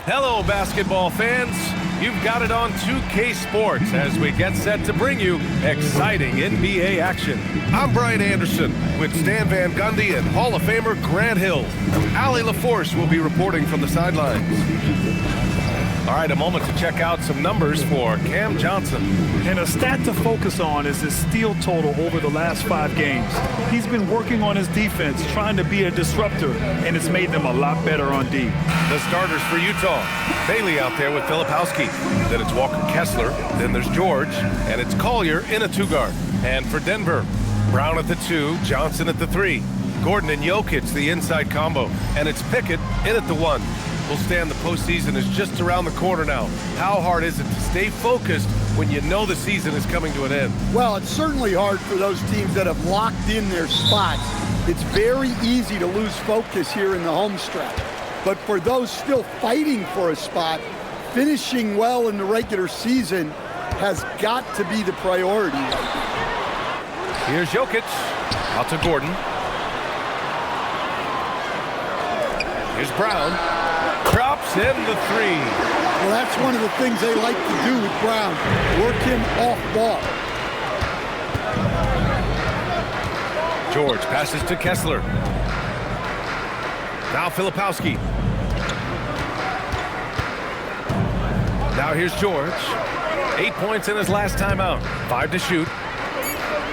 Hello, basketball fans. You've got it on 2K Sports as we get set to bring you exciting NBA action. I'm Brian Anderson with Stan Van Gundy and Hall of Famer Grant Hill. Allie LaForce will be reporting from the sidelines. All right, a moment to check out some numbers for Cam Johnson. And a stat to focus on is his steal total over the last 5 games. He's been working on his defense, trying to be a disruptor, and it's made them a lot better on D. The starters for Utah. Bailey out there with Filipowski. Then it's Walker Kessler. Then there's George. And it's Collier in a 2-guard. And for Denver, Brown at the 2, Johnson at the 3. Gordon and Jokic, the inside combo. And it's Pickett in at the 1. We'll stand the postseason is just around the corner now. How hard is it to stay focused when you know the season is coming to an end? Well, it's certainly hard for those teams that have locked in their spots. It's very easy to lose focus here in the home stretch. But for those still fighting for a spot, finishing well in the regular season has got to be the priority right now. Here's Jokic. Out to Gordon. Here's Brown. Drops in the 3. Well, that's one of the things they like to do with Brown. Work him off ball. George passes to Kessler. Now Filipowski. Now here's George. 8 points in his last time out. 5 to shoot.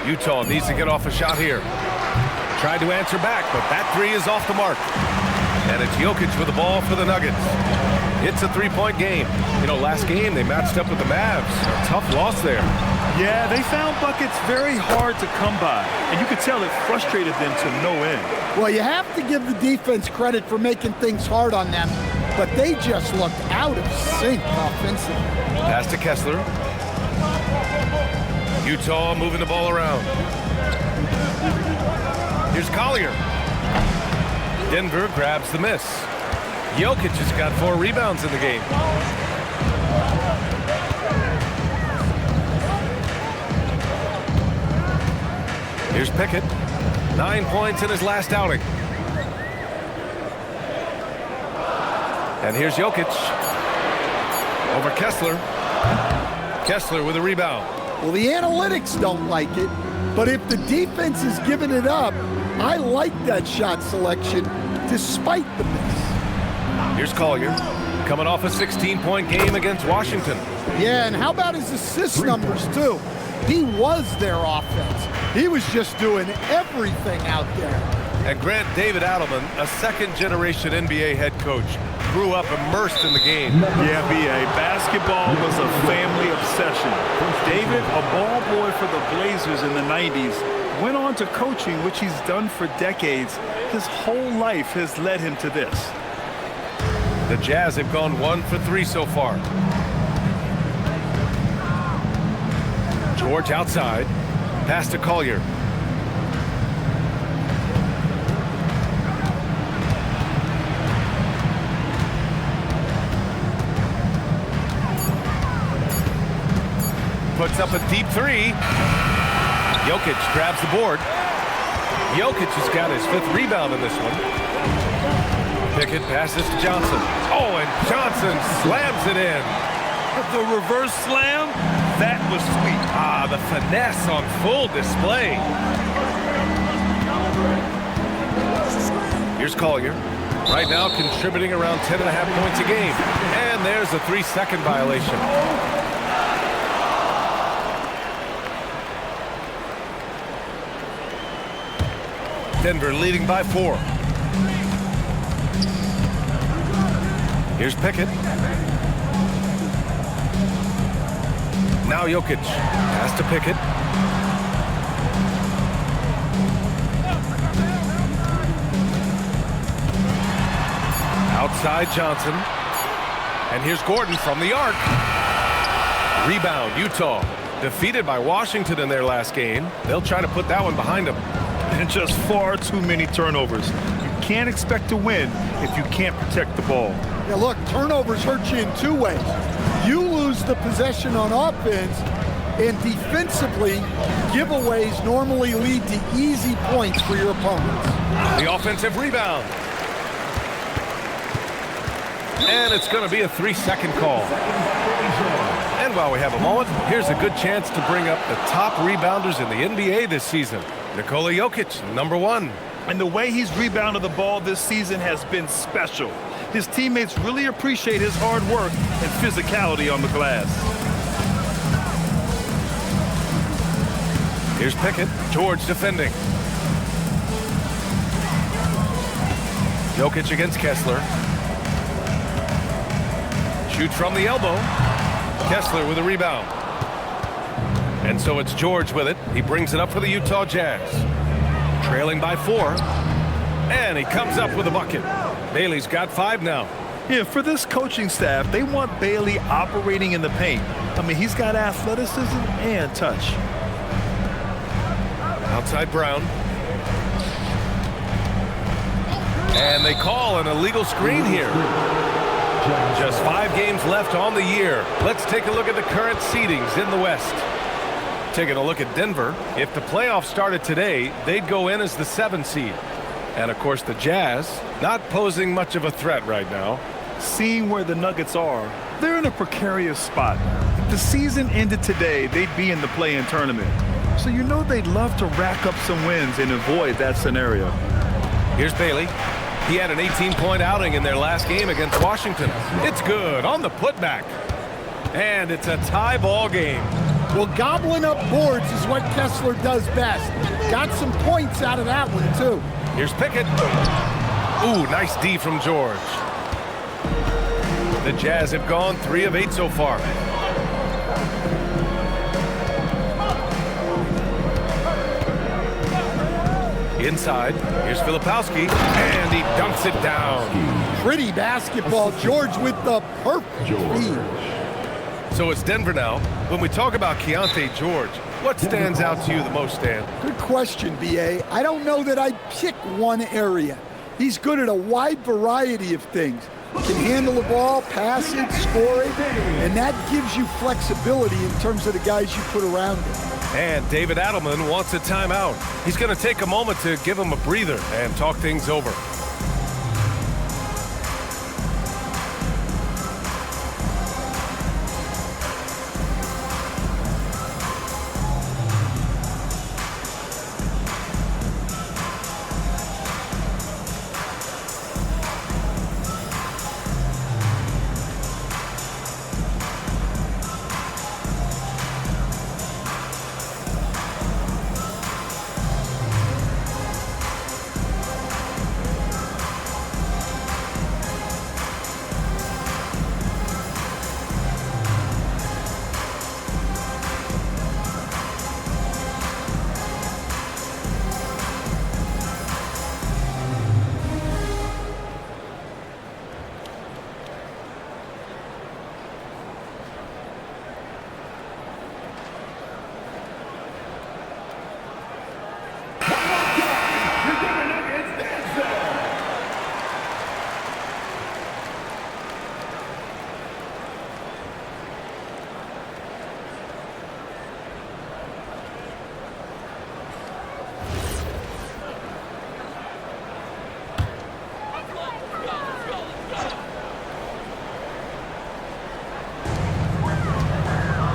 Utah needs to get off a shot here. Tried to answer back, but that 3 is off the mark. And it's Jokic with the ball for the Nuggets. It's a 3-point game. You know, last game they matched up with the Mavs. A tough loss there. Yeah, they found buckets very hard to come by, and you could tell it frustrated them to no end. Well, you have to give the defense credit for making things hard on them, but they just looked out of sync offensively. Pass to Kessler. Utah moving the ball around. Here's Collier. Denver grabs the miss. Jokic has got 4 rebounds in the game. Here's Pickett. 9 points in his last outing. And here's Jokic. Over Kessler. Kessler with a rebound. Well, the analytics don't like it, but if the defense is giving it up, I like that shot selection despite the miss. Here's Collier, coming off a 16-point game against Washington. Yeah, and how about his assist numbers, too? He was their offense. He was just doing everything out there. And Grant David Adelman, a second-generation NBA head coach, grew up immersed in the game. Yeah, B.A., basketball was a family obsession. David, a ball boy for the Blazers in the 90s, went on to coaching, which he's done for decades. His whole life has led him to this. The Jazz have gone 1 for 3 so far. George outside. Pass to Collier. Puts up a deep 3. Jokic grabs the board. Jokic has got his 5th rebound in this one. Pickett passes to Johnson. Oh, and Johnson slams it in. The reverse slam, that was sweet. Ah, the finesse on full display. Here's Collier. Right now contributing around 10.5 points a game. And there's a 3-second violation. Denver leading by 4. Here's Pickett. Now Jokic. Pass to Pickett. Outside Johnson. And here's Gordon from the arc. Rebound, Utah. Defeated by Washington in their last game. They'll try to put that one behind them. And just far too many turnovers. You can't expect to win if you can't protect the ball. Yeah, look, turnovers hurt you in 2 ways. You lose the possession on offense, and defensively, giveaways normally lead to easy points for your opponents. The offensive rebound. And it's going to be a 3-second call. And while we have a moment, here's a good chance to bring up the top rebounders in the NBA this season. Nikola Jokic, number 1. And the way he's rebounded the ball this season has been special. His teammates really appreciate his hard work and physicality on the glass. Here's Pickett. George defending. Jokic against Kessler. Shoots from the elbow. Kessler with a rebound. And so it's George with it. He brings it up for the Utah Jazz. Trailing by 4. And he comes up with a bucket. Bailey's got 5 now. Yeah, for this coaching staff, they want Bailey operating in the paint. I mean, he's got athleticism and touch. Outside Brown. And they call an illegal screen here. Just 5 games left on the year. Let's take a look at the current seedings in the West. Taking a look at Denver. If the playoffs started today, they'd go in as the 7 seed. And of course the Jazz, not posing much of a threat right now. Seeing where the Nuggets are, they're in a precarious spot. If the season ended today, they'd be in the play-in tournament. So you know they'd love to rack up some wins and avoid that scenario. Here's Bailey. He had an 18-point outing in their last game against Washington. It's good on the putback. And it's a tie ball game. Well, gobbling up boards is what Kessler does best. Got some points out of that one, too. Here's Pickett. Ooh, nice D from George. The Jazz have gone 3 of 8 so far. Inside, here's Filipowski, and he dunks it down. Pretty basketball. George with the perfect feed. So it's Denver now. When we talk about Keontae George, what stands out to you the most, Stan? Good question, B.A. I don't know that I'd pick one area. He's good at a wide variety of things. Can handle the ball, pass it, score it, and that gives you flexibility in terms of the guys you put around him. And David Adelman wants a timeout. He's going to take a moment to give him a breather and talk things over.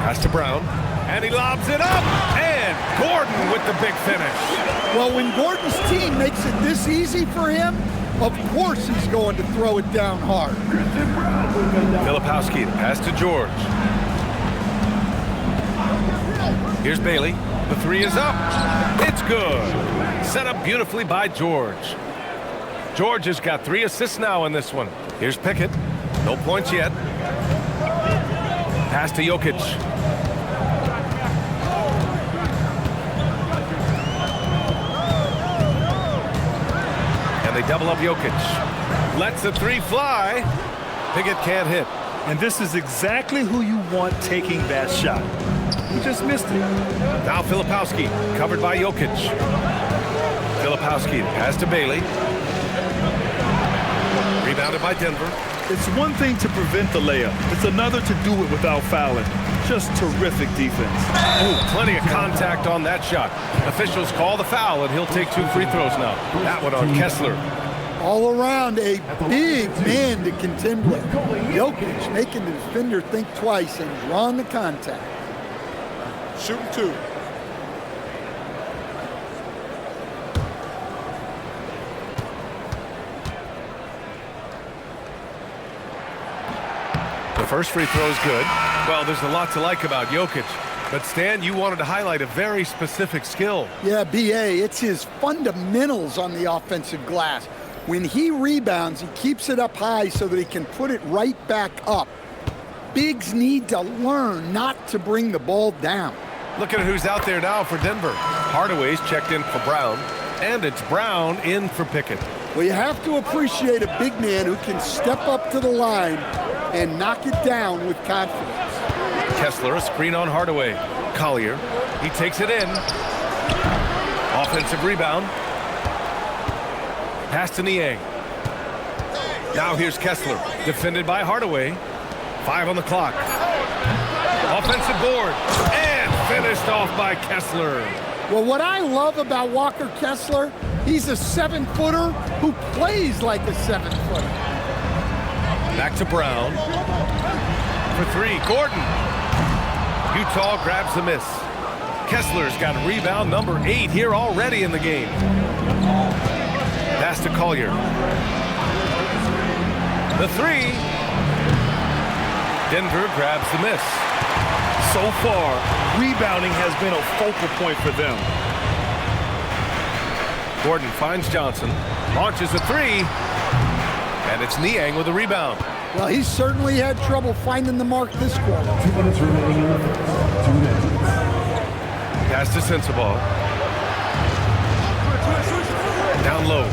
Pass to Brown, and he lobs it up, and Gordon with the big finish. Well, when Gordon's team makes it this easy for him, of course he's going to throw it down hard. Filipowski, pass to George. Here's Bailey. The 3 is up. It's good. Set up beautifully by George. George has got 3 assists now in this one. Here's Pickett. No points yet. Pass to Jokic. And they double up Jokic. Lets the 3 fly. Pickett can't hit. And this is exactly who you want taking that shot. He just missed it. Now Filipowski, covered by Jokic. Filipowski, pass to Bailey. Rebounded by Denver. It's one thing to prevent the layup. It's another to do it without fouling. Just terrific defense. Ooh, plenty of contact on that shot. Officials call the foul, and he'll take 2 free throws now. That one on Kessler. All around, a big man to contend with. Jokic making the defender think twice and drawing the contact. Shooting 2. The first free throw is good. Well, there's a lot to like about Jokic. But Stan, you wanted to highlight a very specific skill. Yeah, B.A., it's his fundamentals on the offensive glass. When he rebounds, he keeps it up high so that he can put it right back up. Bigs need to learn not to bring the ball down. Look at who's out there now for Denver. Hardaway's checked in for Brown, and it's Brown in for Pickett. Well, you have to appreciate a big man who can step up to the line and knock it down with confidence. Kessler, a screen on Hardaway. Collier, he takes it in. Offensive rebound. Pass to Niang. Now here's Kessler, defended by Hardaway. 5 on the clock. Offensive board, and finished off by Kessler. Well, what I love about Walker Kessler, he's a 7-footer who plays like a 7-footer. Back to Brown. For 3, Gordon. Utah grabs the miss. Kessler's got rebound number 8 here already in the game. Pass to Collier. The 3. Denver grabs the miss. So far, rebounding has been a focal point for them. Gordon finds Johnson, launches a 3, and it's Niang with the rebound. Well, he certainly had trouble finding the mark this quarter. 2 minutes remaining in the first. 2 minutes. Pass to Sensabaugh. Down low.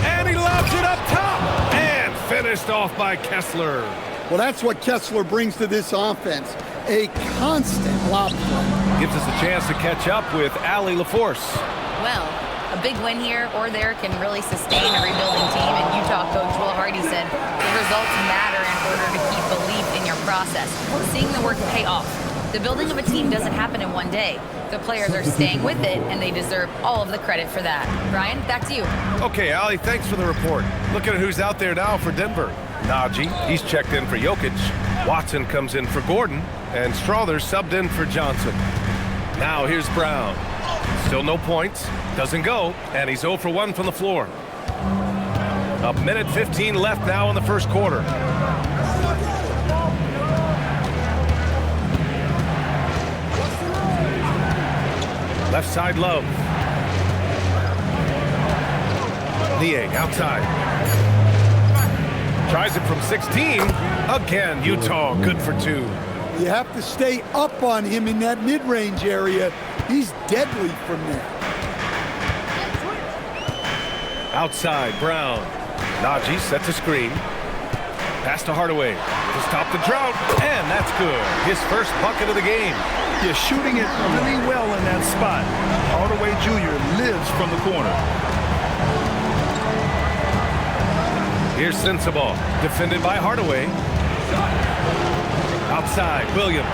And he lobs it up top, and finished off by Kessler. Well, that's what Kessler brings to this offense, a constant lob threat. Gives us a chance to catch up with Allie LaForce. Well, a big win here or there can really sustain a rebuilding team, and Utah coach Will Hardy said the results matter in order to keep belief in your process. Seeing the work pay off. The building of a team doesn't happen in one day. The players are staying with it, and they deserve all of the credit for that. Brian, back to you. Okay, Allie, thanks for the report. Look at who's out there now for Denver. Najee, he's checked in for Jokic. Watson comes in for Gordon, and Strother subbed in for Johnson. Now here's Brown. Still no points, doesn't go, and he's 0 for 1 from the floor. 1:15 left now in the first quarter. Left side, Love. Niang outside. Tries it from 16. Again, Utah good for 2. You have to stay up on him in that mid-range area. He's deadly from there. Outside, Brown. Najee sets a screen. Pass to Hardaway to stop the drought, and that's good. His first bucket of the game. You're shooting it really well in that spot. Hardaway Jr. lives from the corner. Here's Sensabaugh, defended by Hardaway. Outside, Williams.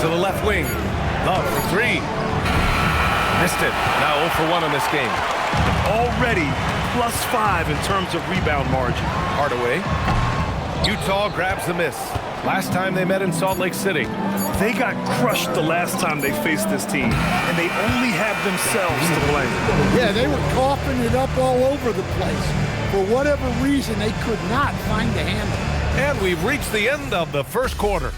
To the left wing. Love for 3. Missed it. Now 0 for 1 in this game. Already +5 in terms of rebound margin. Hardaway. Utah grabs the miss. Last time they met in Salt Lake City. They got crushed the last time they faced this team, and they only have themselves to blame. Yeah, they were coughing it up all over the place. For whatever reason, they could not find the handle. And we've reached the end of the first quarter.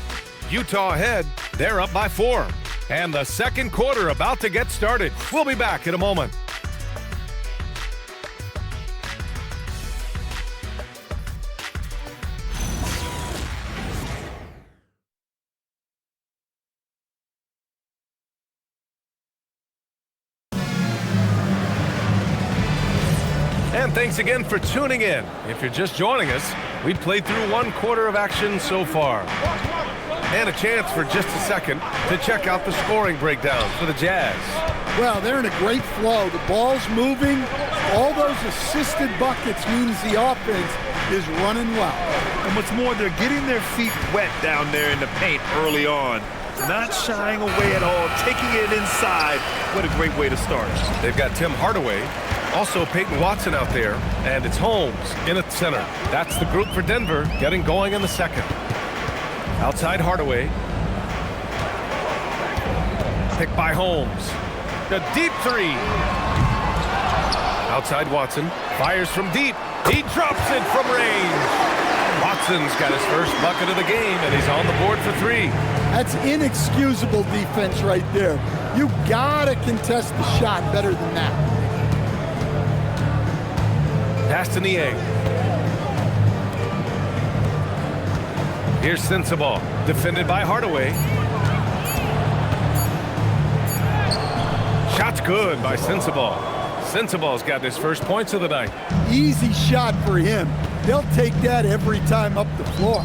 Utah ahead. They're up by 4. And the second quarter about to get started. We'll be back in a moment. And thanks again for tuning in. If you're just joining us, we've played through 1 quarter of action so far. And a chance for just a second to check out the scoring breakdown for the Jazz. Well, they're in a great flow. The ball's moving. All those assisted buckets means the offense is running well. And what's more, they're getting their feet wet down there in the paint early on. Not shying away at all, taking it inside. What a great way to start. They've got Tim Hardaway, also Peyton Watson out there, and it's Holmes in at center. That's the group for Denver getting going in the second. Outside Hardaway. Picked by Holmes. The deep three. Outside Watson. Fires from deep. He drops it from range. Watson's got his first bucket of the game, and he's on the board for 3. That's inexcusable defense right there. You gotta contest the shot better than that. Pass to Niang. Here's Sensabaugh, defended by Hardaway. Shot's good by Sensabaugh. Sensabaugh's got his first points of the night. Easy shot for him. They'll take that every time up the floor.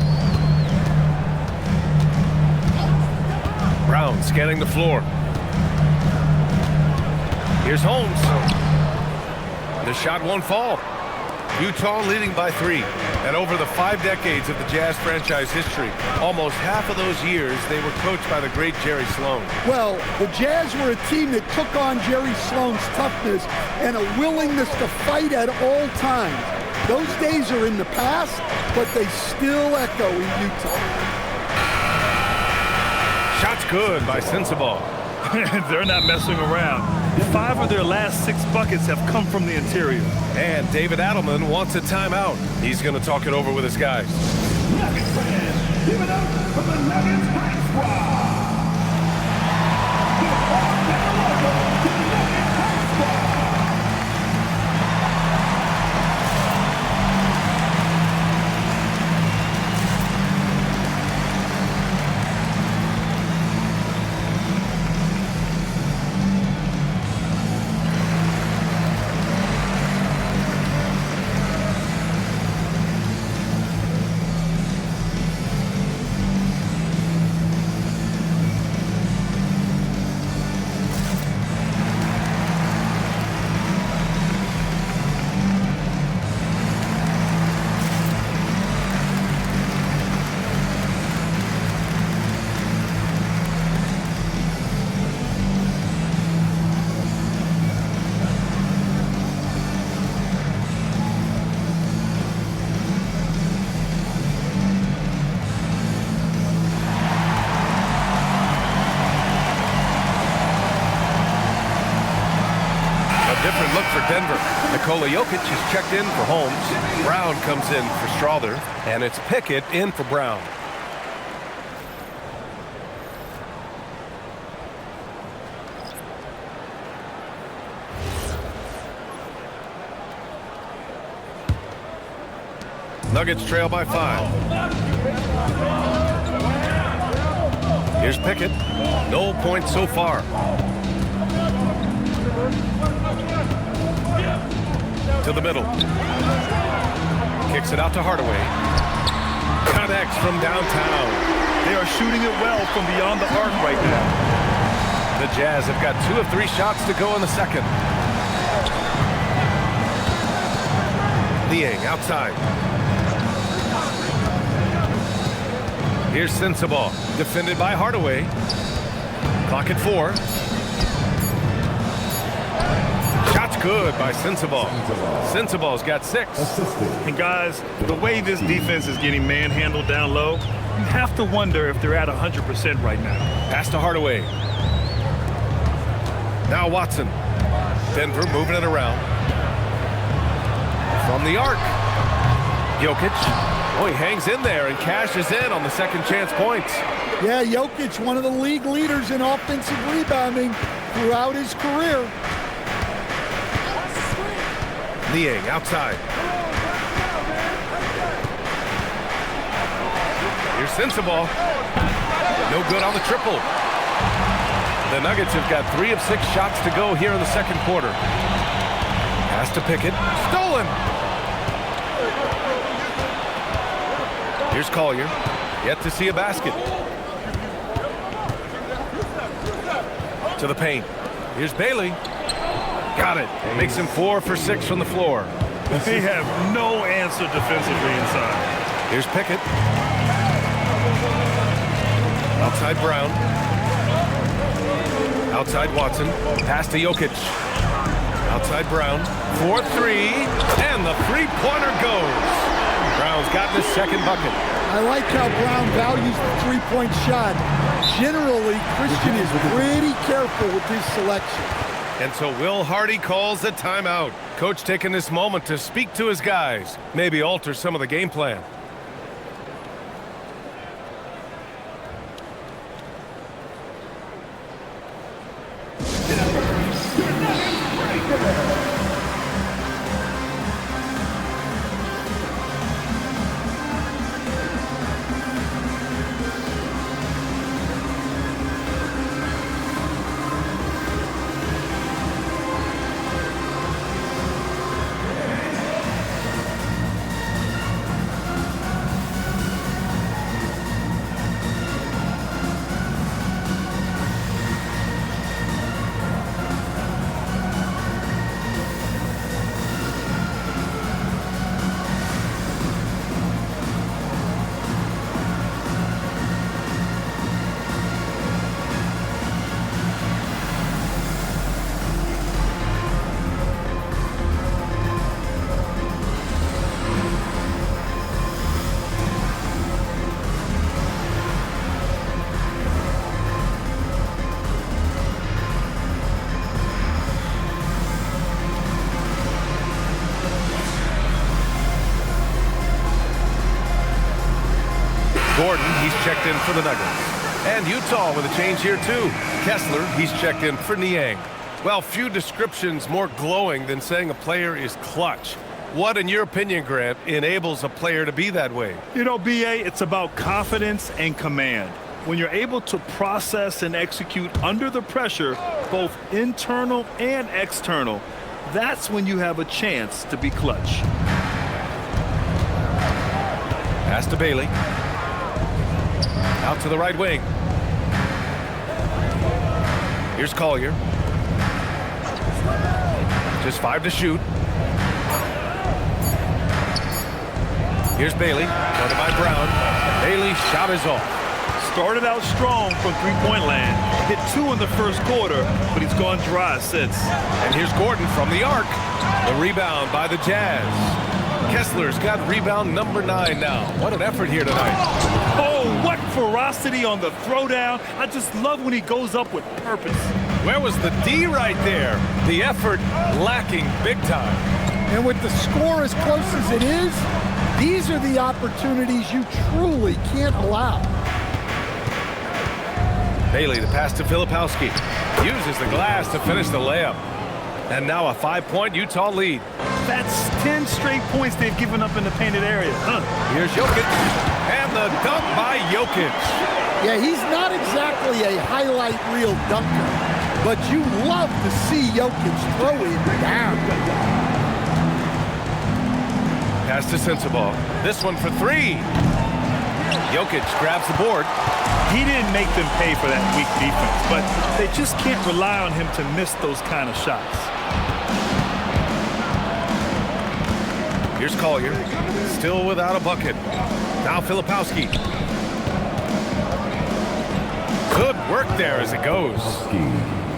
Brown scanning the floor. Here's Holmes. The shot won't fall. Utah leading by 3. And over the 5 decades of the Jazz franchise history, almost half of those years they were coached by the great Jerry Sloan. Well, the Jazz were a team that took on Jerry Sloan's toughness and a willingness to fight at all times. Those days are in the past, but they still echo in Utah. Shot's good by Sensabaugh. They're not messing around. 5 of their last 6 buckets have come from the interior. And David Adelman wants a timeout. He's going to talk it over with his guys. Nuggets fans, give it up for the Nuggets Hype Squad. Give all their logo to the Nuggets Hype Squad. Different look for Denver. Nikola Jokic is checked in for Holmes. Brown comes in for Strawther, and it's Pickett in for Brown. Nuggets trail by 5. Here's Pickett. No points so far. To the middle. Kicks it out to Hardaway. Connects from downtown. They are shooting it well from beyond the arc right now. The Jazz have got 2 of 3 shots to go in the second. Niang outside. Here's Sensabaugh, defended by Hardaway. Clock at 4. Shot's good by Sensabaugh. Sensabaugh's got 6. And guys, the way this defense is getting manhandled down low, you have to wonder if they're at 100% right now. Pass to Hardaway. Now Watson. Denver moving it around. From the arc. Jokic. Oh, he hangs in there and cashes in on the second chance points. Yeah, Jokic, one of the league leaders in offensive rebounding throughout his career. Niang outside. Here's Sensabaugh. No good on the triple. The Nuggets have got 3 of 6 shots to go here in the second quarter. Pass to Pickett. Stolen. Here's Collier. Yet to see a basket. To the paint. Here's Bailey. Got it. Makes him 4 for 6 from the floor. They have no answer defensively inside. Here's Pickett. Outside Brown. Outside Watson, pass to Jokic. Outside Brown, 4-3, and the three-pointer goes. Brown's gotten his second bucket. I like how Brown values the three-point shot. Generally, Christian is pretty careful with his selection. And so Will Hardy calls a timeout. Coach taking this moment to speak to his guys, maybe alter some of the game plan. Gordon, he's checked in for the Nuggets. And Utah with a change here too. Kessler, he's checked in for Niang. Well, few descriptions more glowing than saying a player is clutch. What, in your opinion, Grant, enables a player to be that way? You know, B.A., it's about confidence and command. When you're able to process and execute under the pressure, both internal and external, that's when you have a chance to be clutch. Pass to Bailey. Out to the right wing. Here's Collier. Just 5 to shoot. Here's Bailey. Guarded by Brown. Bailey's shot is off. Started out strong from three-point land. Hit 2 in the first quarter, but he's gone dry since. And here's Gordon from the arc. The rebound by the Jazz. Kessler's got rebound number 9 now. What an effort here tonight. Oh, what ferocity on the throwdown. I just love when he goes up with purpose. Where was the D right there? The effort lacking big time. And with the score as close as it is, these are the opportunities you truly can't allow. Bailey, the pass to Filipowski. Uses the glass to finish the layup. And now a 5-point Utah lead. That's 10 straight points they've given up in the painted area. Here's Jokic. And the dunk by Jokic. Yeah, he's not exactly a highlight reel dunker, but you love to see Jokic throw it down. Pass to Sensabaugh. This one for 3. Jokic grabs the board. He didn't make them pay for that weak defense, but they just can't rely on him to miss those kind of shots. Here's Collier, still without a bucket. Now Filipowski. Good work there as it goes.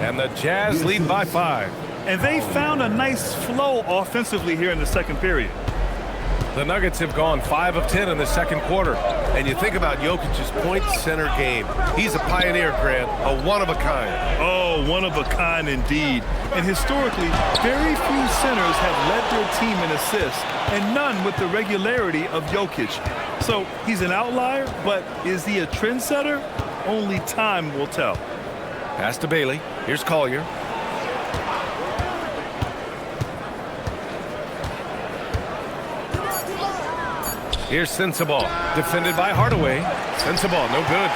And the Jazz lead by 5. And they found a nice flow offensively here in the second period. The Nuggets have gone 5 of 10 in the second quarter. And you think about Jokic's point center game. He's a pioneer, Grant, a one-of-a-kind. Oh, one-of-a-kind indeed. And historically, very few centers have led their team in assists, and none with the regularity of Jokic. So he's an outlier, but is he a trendsetter? Only time will tell. Pass to Bailey. Here's Collier. Here's Sensabaugh, defended by Hardaway. Sensabaugh, no good.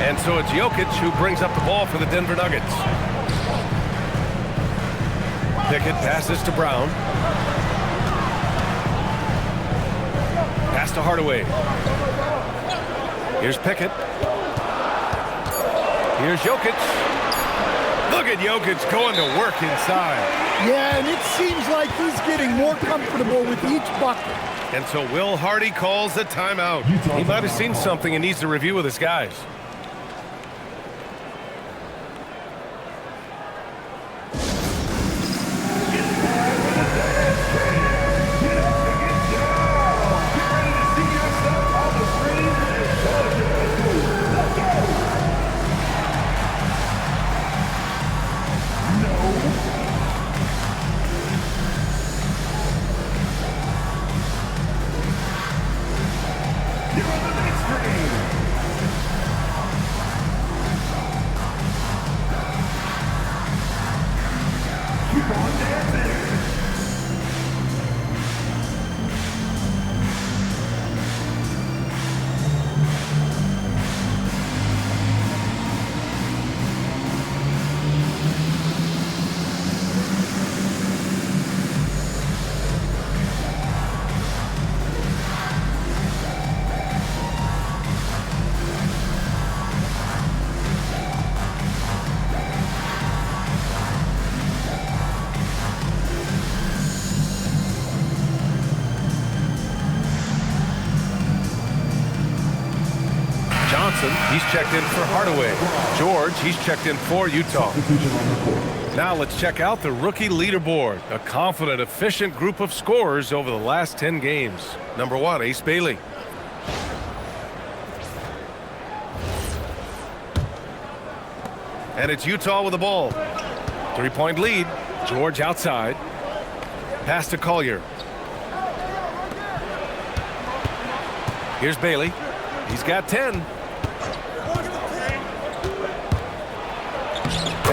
And so it's Jokic who brings up the ball for the Denver Nuggets. Pickett passes to Brown. Pass to Hardaway. Here's Pickett. Here's Jokic. Look at Jokic going to work inside. Yeah, and it seems like he's getting more comfortable with each bucket. And so Will Hardy calls a timeout. He might have seen something and needs to review with his guys. He's checked in for Hardaway. George, he's checked in for Utah. Now let's check out the rookie leaderboard. A confident, efficient group of scorers over the last 10 games. Number 1, Ace Bailey. And it's Utah with the ball. 3-point lead. George outside. Pass to Collier. Here's Bailey. He's got 10.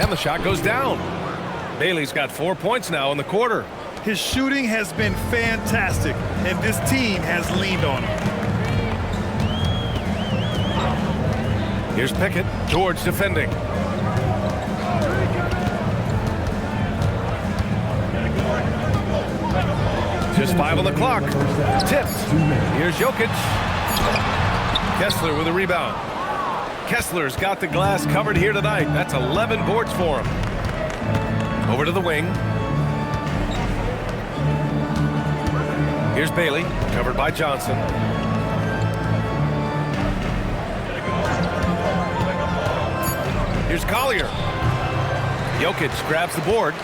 And the shot goes down. Bailey's got 4 points now in the quarter. His shooting has been fantastic, and this team has leaned on him. Here's Pickett. George defending. Just 5 on the clock. Tipped. Here's Jokic. Kessler with a rebound. Kessler's got the glass covered here tonight. That's 11 boards for him. Over to the wing. Here's Bailey, covered by Johnson. Here's Collier. Jokic grabs the board.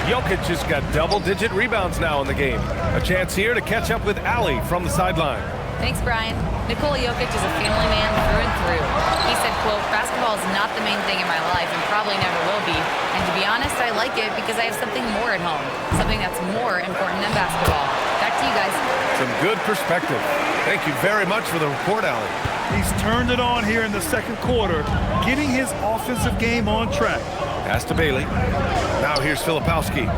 Jokic has got double-digit rebounds now in the game. A chance here to catch up with Allie from the sideline. Thanks, Brian. Nikola Jokic is a family man through and through. He said, quote, "Basketball is not the main thing in my life and probably never will be. And to be honest, I like it because I have something more at home, something that's more important than basketball." Back to you guys. Some good perspective. Thank you very much for the report, Allie. He's turned it on here in the second quarter, getting his offensive game on track. Pass to Bailey. Now here's Filipowski.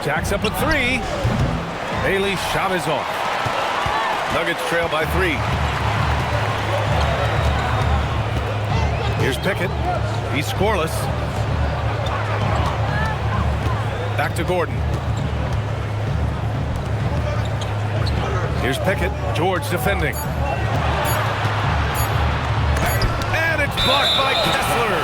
Jacks up a 3. Bailey's shot is off. Nuggets trail by 3. Here's Pickett. He's scoreless. Back to Gordon. Here's Pickett. George defending. And it's blocked by Kessler.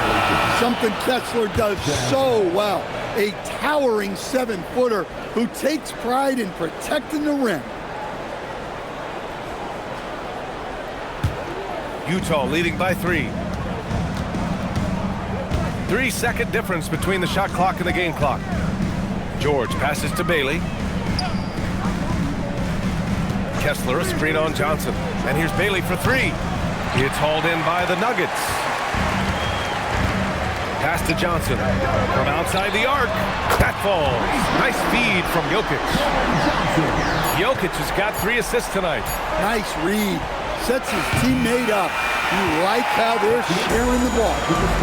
Something Kessler does so well. A towering 7-footer who takes pride in protecting the rim. Utah leading by 3. 3-second difference between the shot clock and the game clock. George passes to Bailey. Kessler, a screen on Johnson. And here's Bailey for 3. It's hauled in by the Nuggets. Pass to Johnson. From outside the arc. That falls. Nice feed from Jokic. Jokic has got 3 assists tonight. Nice read. Sets his teammate up. You like how they're sharing the ball.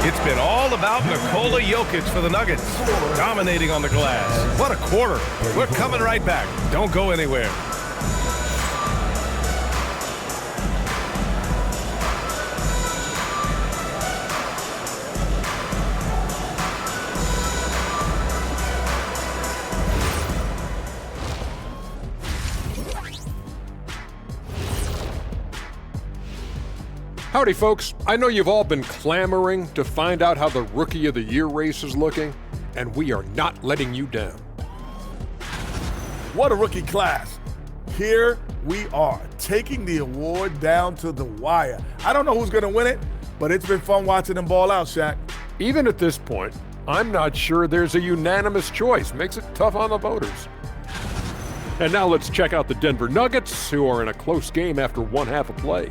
It's been all about Nikola Jokic for the Nuggets. Dominating on the glass. What a quarter. We're coming right back. Don't go anywhere. Howdy, folks. I know you've all been clamoring to find out how the Rookie of the Year race is looking, and we are not letting you down. What a rookie class. Here we are, taking the award down to the wire. I don't know who's going to win it, but it's been fun watching them ball out, Shaq. Even at this point, I'm not sure there's a unanimous choice. Makes it tough on the voters. And now let's check out the Denver Nuggets, who are in a close game after one half of play.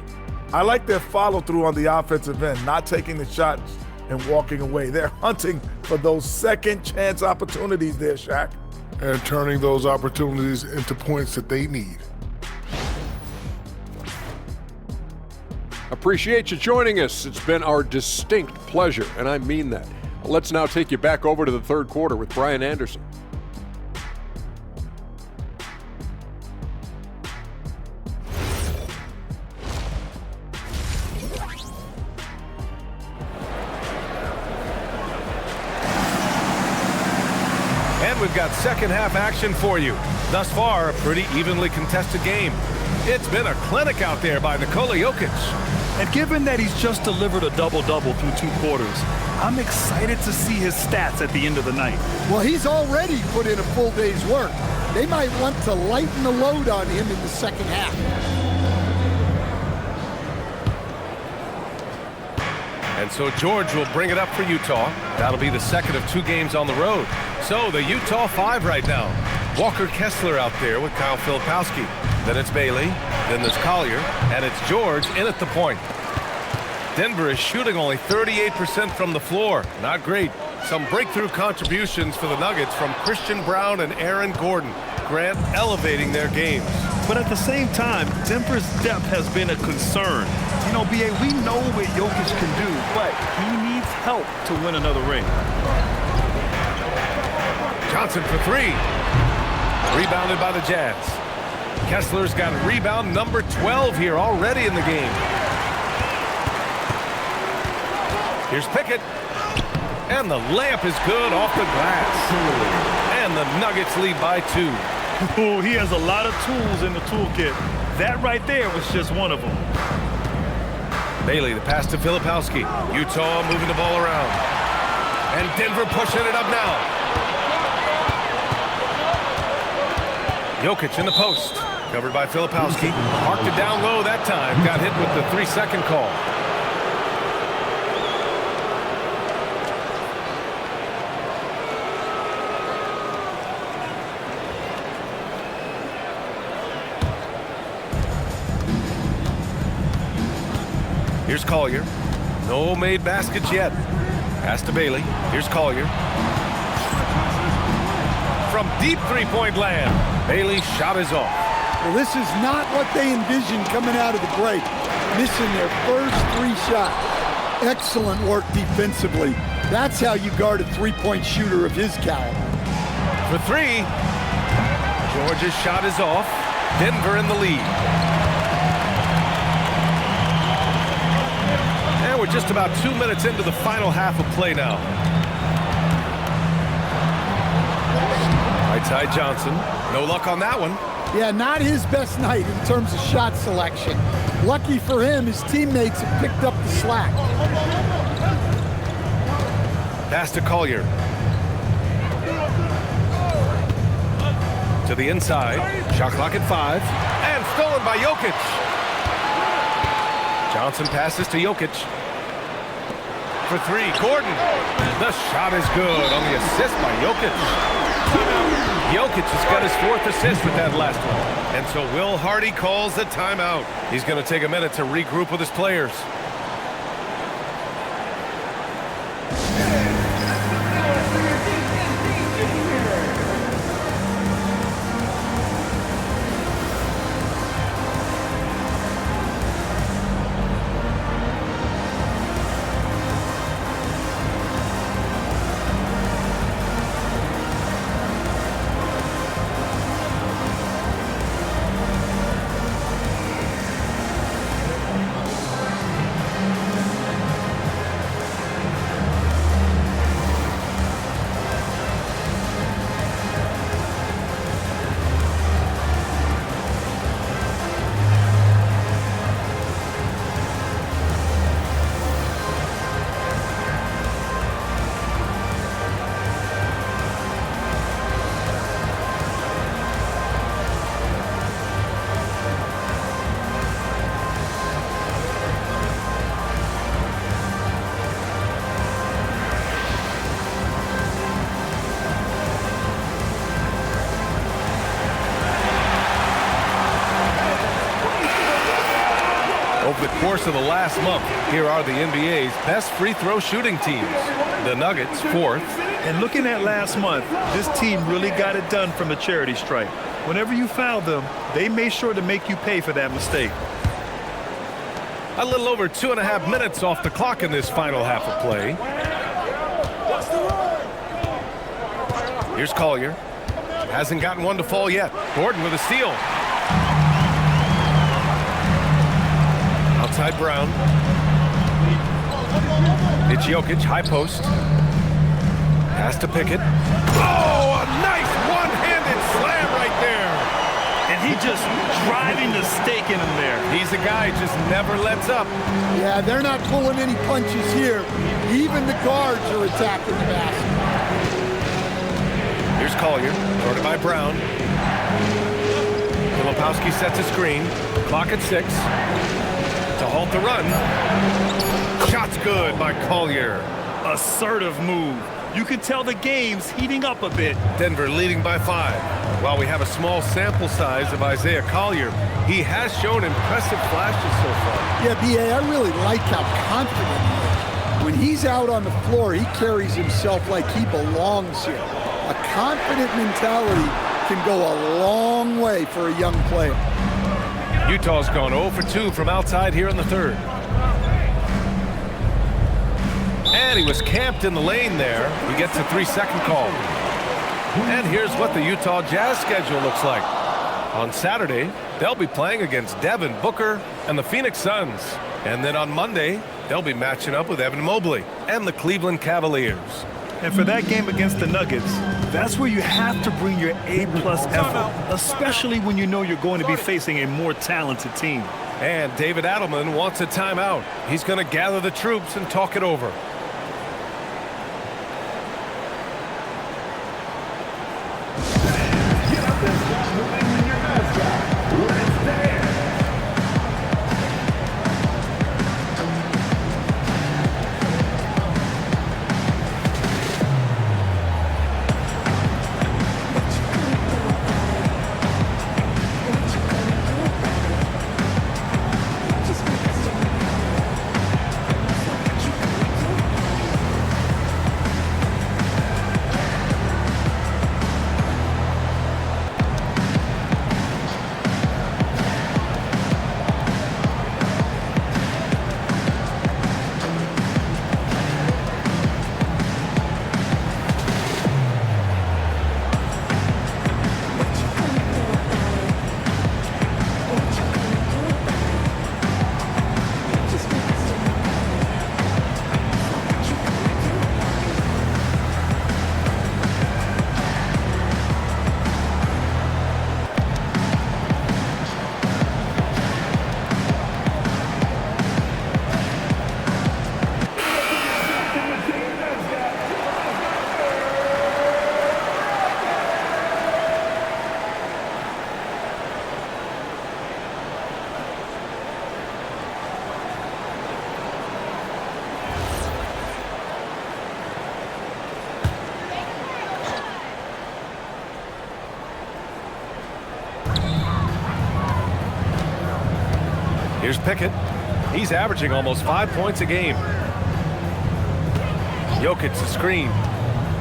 I like their follow-through on the offensive end, not taking the shots and walking away. They're hunting for those second-chance opportunities there, Shaq. And turning those opportunities into points that they need. Appreciate you joining us. It's been our distinct pleasure, and I mean that. Let's now take you back over to the third quarter with Brian Anderson. We've got second half action for you. Thus far, a pretty evenly contested game. It's been a clinic out there by Nikola Jokic. And given that he's just delivered a double-double through 2 quarters, I'm excited to see his stats at the end of the night. Well, he's already put in a full day's work. They might want to lighten the load on him in the second half. And so George will bring it up for Utah. That'll be the second of 2 games on the road. So the Utah 5 right now. Walker Kessler out there with Kyle Filipowski. Then it's Bailey. Then there's Collier. And it's George in at the point. Denver is shooting only 38% from the floor. Not great. Some breakthrough contributions for the Nuggets from Christian Brown and Aaron Gordon. Grant elevating their games. But at the same time, Denver's depth has been a concern. You know, B.A., we know what Jokic can do, but he needs help to win another ring. Johnson for 3. Rebounded by the Jazz. Kessler's got rebound number 12 here already in the game. Here's Pickett. And the layup is good off the glass. And the Nuggets lead by 2. Ooh, he has a lot of tools in the toolkit. That right there was just one of them. Bailey, the pass to Filipowski. Utah moving the ball around. And Denver pushing it up now. Jokic in the post. Covered by Filipowski. Marked it down low that time. Got hit with the 3-second call. Here's Collier. No made baskets yet. Pass to Bailey. Here's Collier. From deep three-point land. Bailey's shot is off. Well, this is not what they envisioned coming out of the break. Missing their first 3 shots. Excellent work defensively. That's how you guard a three-point shooter of his caliber. For 3. Georgia's shot is off. Denver in the lead. We're just about 2 minutes into the final half of play now. Right side Johnson. No luck on that one. Yeah, not his best night in terms of shot selection. Lucky for him, his teammates have picked up the slack. Pass to Collier. To the inside. Shot clock at 5. And stolen by Jokic. Johnson passes to Jokic. For 3, Gordon. The shot is good on the assist by Jokic. Jokic has got his 4th assist with that last one. And so Will Hardy calls the timeout. He's going to take a minute to regroup with his players. Over the course of the last month, here are the NBA's best free throw shooting teams. The Nuggets, 4th. And looking at last month, this team really got it done from the charity stripe. Whenever you fouled them, they made sure to make you pay for that mistake. A little over 2.5 minutes off the clock in this final half of play. Here's Collier. Hasn't gotten one to fall yet. Gordon with a steal. Outside Brown. It's Jokic, high post. Pass to Pickett. Oh, a nice one-handed slam right there. And he just driving the stake in him there. He's a guy who just never lets up. Yeah, they're not pulling any punches here. Even the guards are attacking the basket. Here's Collier, guarded by Brown. Filipowski sets a screen. Clock at 6. to halt the run. Shot's good by Collier. Assertive move. You can tell the game's heating up a bit. Denver leading by 5. While we have a small sample size of Isaiah Collier, he has shown impressive flashes so far. Yeah, B.A., I really like how confident he is. When he's out on the floor, he carries himself like he belongs here. A confident mentality can go a long way for a young player. Utah's gone 0 for 2 from outside here in the third. And he was camped in the lane there. He gets a 3-second call. And here's what the Utah Jazz schedule looks like. On Saturday, they'll be playing against Devin Booker and the Phoenix Suns. And then on Monday, they'll be matching up with Evan Mobley and the Cleveland Cavaliers. And for that game against the Nuggets, that's where you have to bring your A-plus effort, especially when you know you're going to be facing a more talented team. And David Adelman wants a timeout. He's going to gather the troops and talk it over. Here's Pickett. He's averaging almost 5 points a game. Jokic the screen.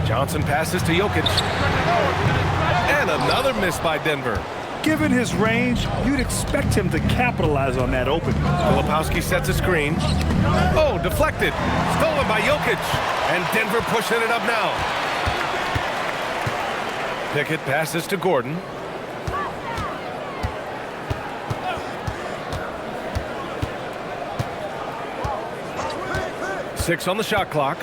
Johnson passes to Jokic. And another miss by Denver. Given his range, you'd expect him to capitalize on that opening. Filipowski sets a screen. Oh, deflected. Stolen by Jokic. And Denver pushing it up now. Pickett passes to Gordon. Six on the shot clock.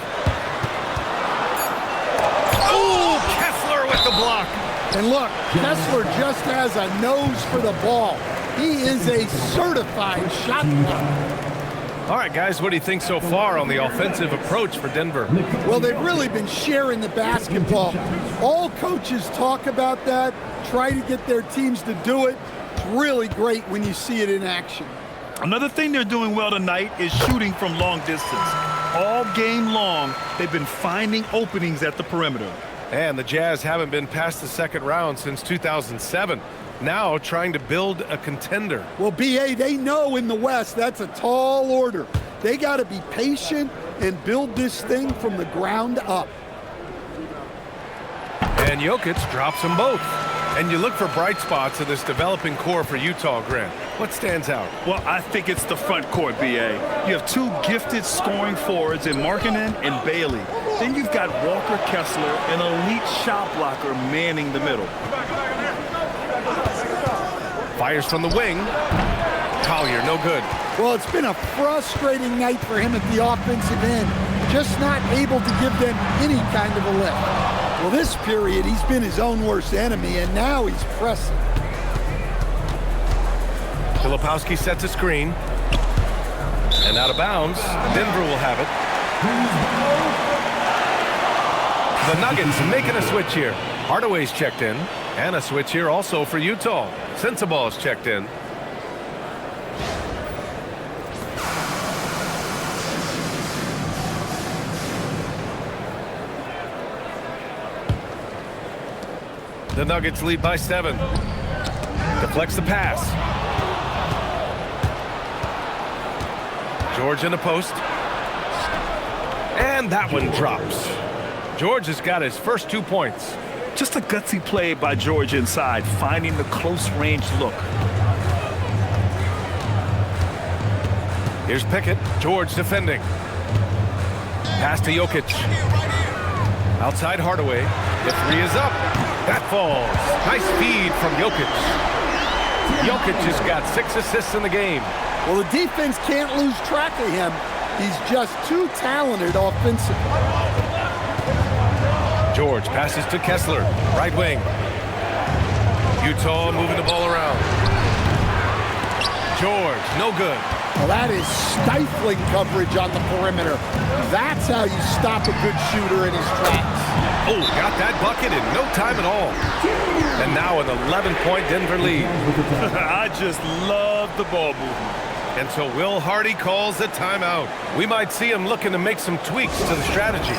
Oh, Kessler with the block. And look, Kessler just has a nose for the ball. He is a certified shot blocker. All right, guys, what do you think so far on the offensive approach for Denver? Well, they've really been sharing the basketball. All coaches talk about that, try to get their teams to do it. It's really great when you see it in action. Another thing they're doing well tonight is shooting from long distance. All game long, they've been finding openings at the perimeter. And the Jazz haven't been past the second round since 2007. Now trying to build a contender. Well, B.A., they know in the West that's a tall order. They got to be patient and build this thing from the ground up. And Jokic drops them both. And you look for bright spots in this developing core for Utah, Grant. What stands out? Well, I think it's the front court, B.A. You have two gifted scoring forwards in Markkanen and Bailey. Then you've got Walker Kessler, an elite shot blocker, manning the middle. Fires from the wing. Collier, no good. Well, it's been a frustrating night for him at the offensive end. Just not able to give them any kind of a lift. Well, this period, he's been his own worst enemy, and now he's pressing. Filipowski sets a screen. And out of bounds, Denver will have it. The Nuggets making a switch here. Hardaway's checked in. And a switch here also for Utah. Sensabaugh's checked in. The Nuggets lead by 7. Deflects the pass. George in the post. And that one drops. George has got his first 2 points. Just a gutsy play by George inside, finding the close range look. Here's Pickett. George defending. Pass to Jokic. Outside Hardaway. The 3 is up. That falls. Nice feed from Jokic. Jokic has got 6 assists in the game. Well, the defense can't lose track of him. He's just too talented offensively. George passes to Kessler. Right wing. Utah moving the ball around. George, no good. Well, that is stifling coverage on the perimeter. That's how you stop a good shooter in his tracks. Oh, got that bucket in no time at all. And now an 11-point Denver lead. I just love the ball movement. And so Will Hardy calls the timeout. We might see him looking to make some tweaks to the strategy.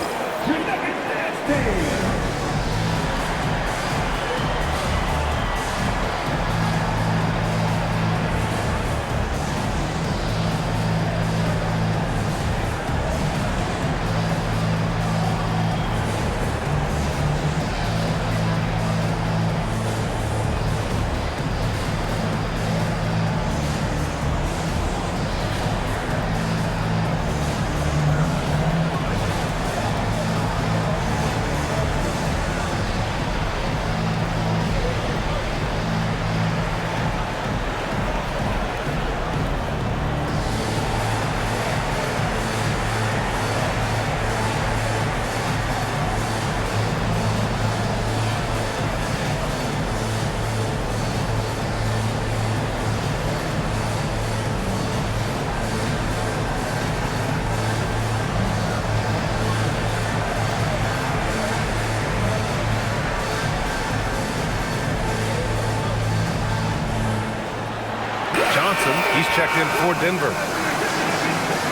He's checked in for Denver.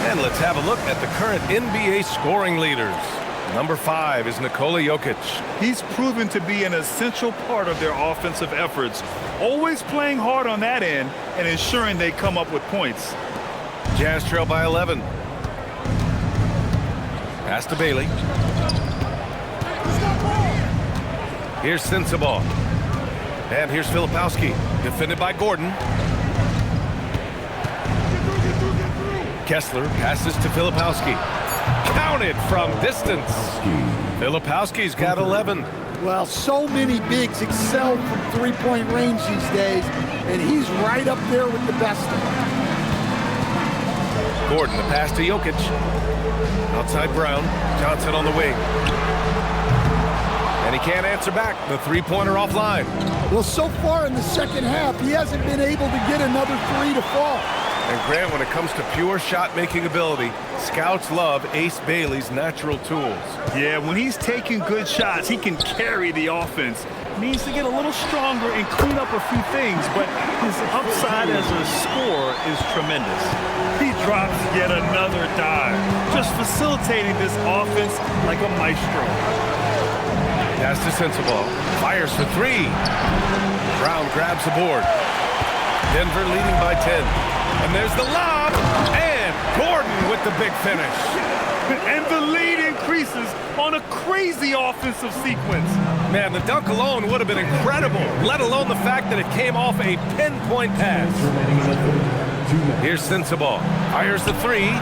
And let's have a look at the current NBA scoring leaders. Number 5 is Nikola Jokic. He's proven to be an essential part of their offensive efforts, always playing hard on that end and ensuring they come up with points. Jazz trail by 11. Pass to Bailey. Here's Sensabaugh. And here's Filipowski, defended by Gordon. Kessler passes to Filipowski. Counted from distance. Filipowski's got 11. Well, so many bigs excel from three-point range these days, and he's right up there with the best of them. Gordon, the pass to Jokic. Outside Brown. Johnson on the wing. And he can't answer back. The three-pointer offline. Well, so far in the second half, he hasn't been able to get another 3 to fall. And Grant, when it comes to pure shot-making ability, scouts love Ace Bailey's natural tools. Yeah, when he's taking good shots, he can carry the offense. Needs to get a little stronger and clean up a few things, but his upside as a scorer is tremendous. He drops yet another dive, just facilitating this offense like a maestro. Pass to Sensabaugh. Fires for 3. Brown grabs the board. Denver leading by 10. And there's the lob, and Gordon with the big finish. And the lead increases on a crazy offensive sequence. Man, the dunk alone would have been incredible, let alone the fact that it came off a pinpoint pass. Here's Sensabaugh. Fires the 3.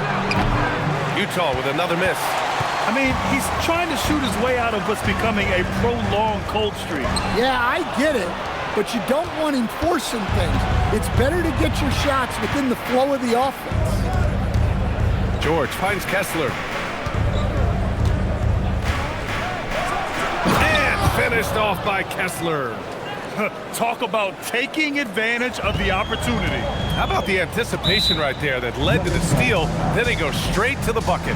Utah with another miss. I mean, he's trying to shoot his way out of what's becoming a prolonged cold streak. Yeah, I get it. But you don't want him forcing things. It's better to get your shots within the flow of the offense. George finds Kessler. And finished off by Kessler. Talk about taking advantage of the opportunity. How about the anticipation right there that led to the steal? Then he goes straight to the bucket.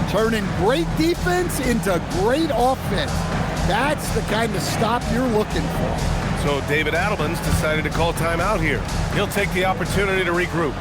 Turning great defense into great offense. That's the kind of stop you're looking for. So David Adelman's decided to call timeout here. He'll take the opportunity to regroup.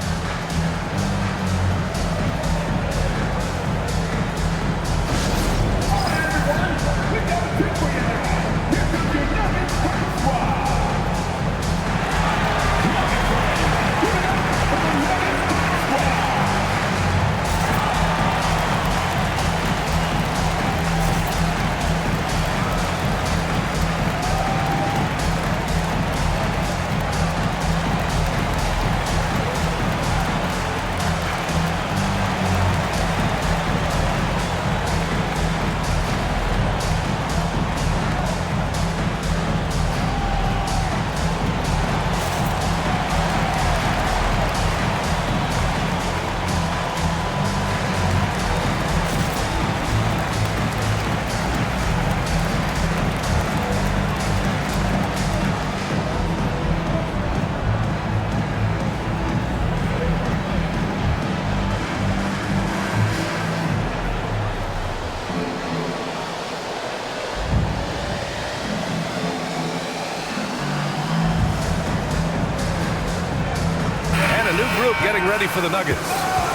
ready for the Nuggets.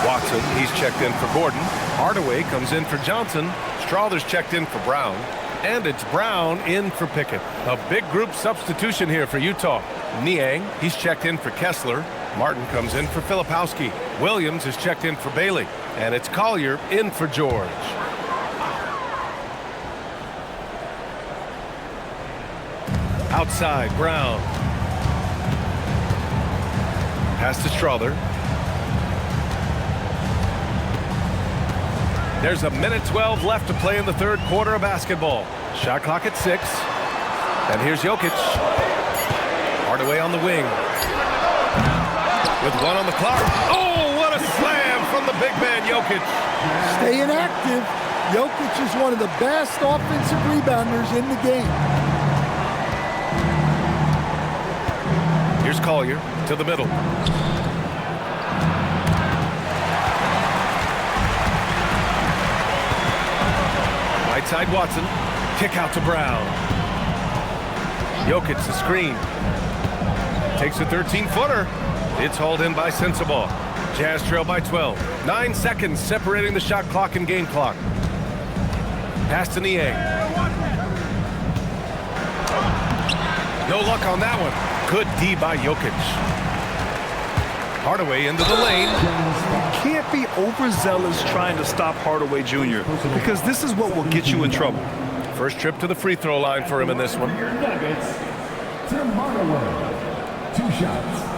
Watson, he's checked in for Gordon. Hardaway comes in for Johnson. Strawther's checked in for Brown. And it's Brown in for Pickett. A big group substitution here for Utah. Niang, he's checked in for Kessler. Martin comes in for Filipowski. Williams is checked in for Bailey. And it's Collier in for George. Outside, Brown. Pass to Strawther. There's a minute 12 left to play in the third quarter of basketball. Shot clock at 6. And here's Jokic. Hardaway on the wing. With 1 on the clock. Oh, what a slam from the big man, Jokic. Staying active. Jokic is one of the best offensive rebounders in the game. Here's Collier to the middle. Right side Watson. Kick out to Brown. Jokic the screen. Takes a 13-footer. It's hauled in by Sensabaugh. Jazz trail by 12. 9 seconds separating the shot clock and game clock. Pass to Niang. No luck on that one. Good D by Jokic. Hardaway into the lane. Can't be overzealous trying to stop Hardaway Jr. because this is what will get you in trouble. First trip to the free throw line for him in this one. Nuggets, Tim Hardaway. 2 shots.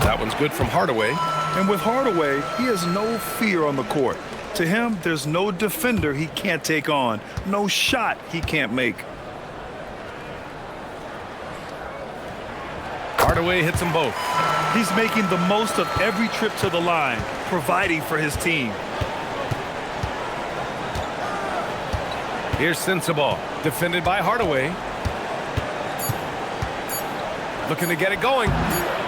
That one's good from Hardaway. And with Hardaway, he has no fear on the court. To him, there's no defender he can't take on, no shot he can't make. Hardaway hits them both. He's making the most of every trip to the line, providing for his team. Here's Sensabaugh, defended by Hardaway. Looking to get it going.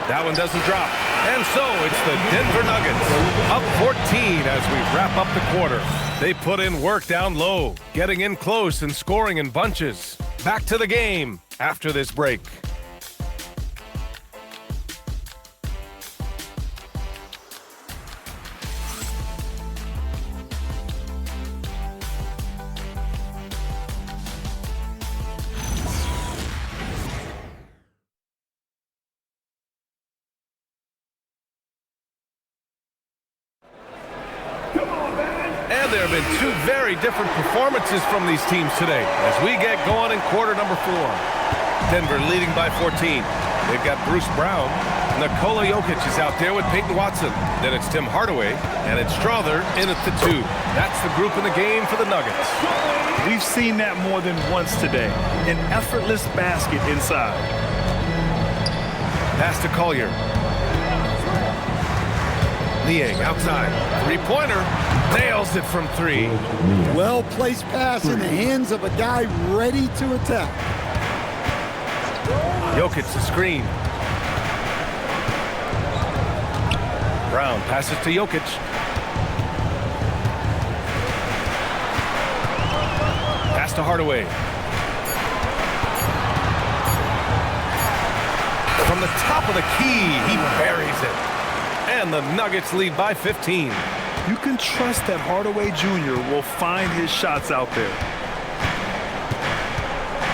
That one doesn't drop. And so it's the Denver Nuggets up 14 as we wrap up the quarter. They put in work down low, getting in close and scoring in bunches. Back to the game after this break. And there have been 2 very different performances from these teams today as we get going in quarter number 4. Denver leading by 14. They've got Bruce Brown. Nikola Jokic is out there with Peyton Watson. Then it's Tim Hardaway, and it's Strawther in at the 2. That's the group in the game for the Nuggets. We've seen that more than once today. An effortless basket inside. Pass to Collier. Niang outside. 3-pointer. Nails it from 3. Well-placed pass in the hands of a guy ready to attack. Jokic the screen. Brown passes to Jokic. Pass to Hardaway. From the top of the key, he buries it. And the Nuggets lead by 15. You can trust that Hardaway Jr. will find his shots out there.